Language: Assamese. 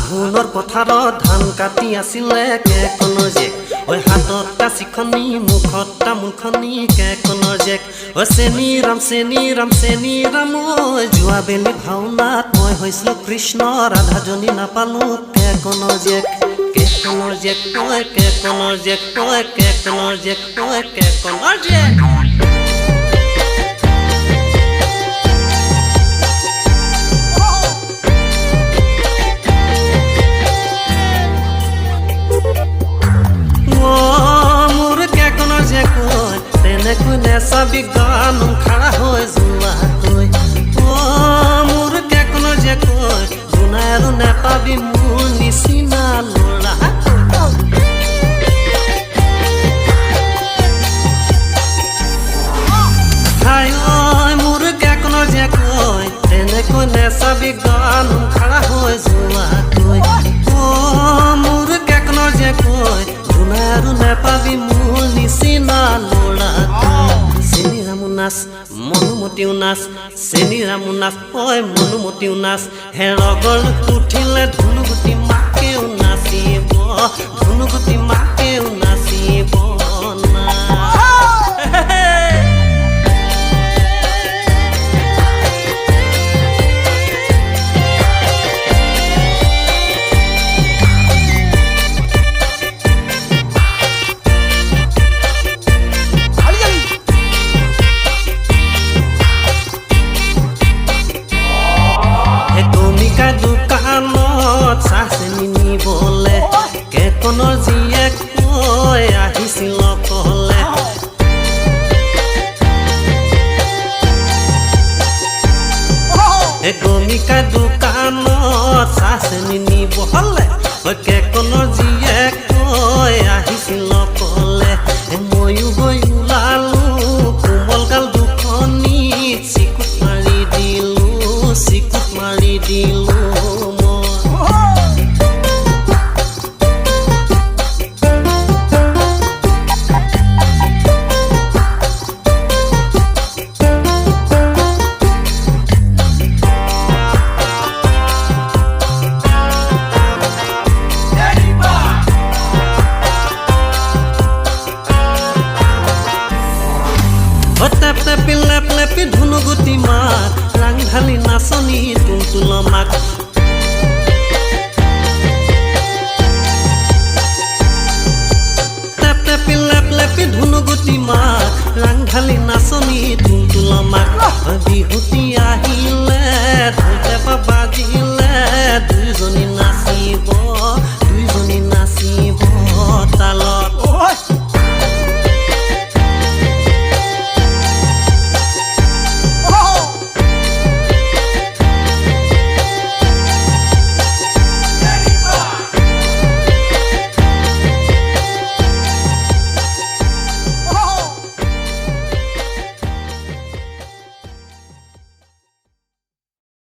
আঘোণৰ পথাৰত ধান কাটি আছিলে কেকনৰ জেক ঐ হাতত কাঁচিখনি মুখত তামোলখনি কেকনৰ জেক ঐ চেনি ৰাম চেনি ৰাম চেনি ৰাম ঐ যোৱা বেলি ভাওনাত মই হৈছিলো কৃষ্ণ ৰাধাজনী নাপালো কেকনৰ জেক কেকনৰ জেক ঐ কেকনৰ জেক ঐ কেকনৰ জেক ঐ কেকনৰ জেক নেচাবি গান খাৰা হৈ যোৱাকৈ মোৰ কেকনৰ যে কৈ গুণাই আৰু নেপাবি মোৰ নিচিনা ল'ৰা মোৰ কেকনৰ যে কৈ তেনেকৈ নেচাবি গান খাৰা হৈ যোৱাকৈ মোৰ কেকনৰ যে কৈ গুণাই আৰু নেপাবি মোৰ নিচিনা ল'ৰা নাচ মনুমতিও নাচ চেনি ৰামু নাচ ঐ মনুমতিও নাচ হেৰগল উঠিলে ধুনুগুটি মাকেও নাচিব ধুনুগুটি মাকেও নাচিব চাহ চেনি নিবলে কেকনৰ জীয়েক কৈ আহিছিল কলে গমিকা দোকানত চাহ চেনি নিবলে কেকনৰ জীয়েক কৈ আহিছিল কলে ময়ো গৈ ওলালো কোমল গাল দুখনিত চিকুট মাৰি দিলো ধুনুগুটি মাক ৰাং ঢালি নাচনি তুলতুল মাক লেপি ধুনুগুটি মাক ৰাং ঢালি নাচনি তুলতুল মাক বিহুতি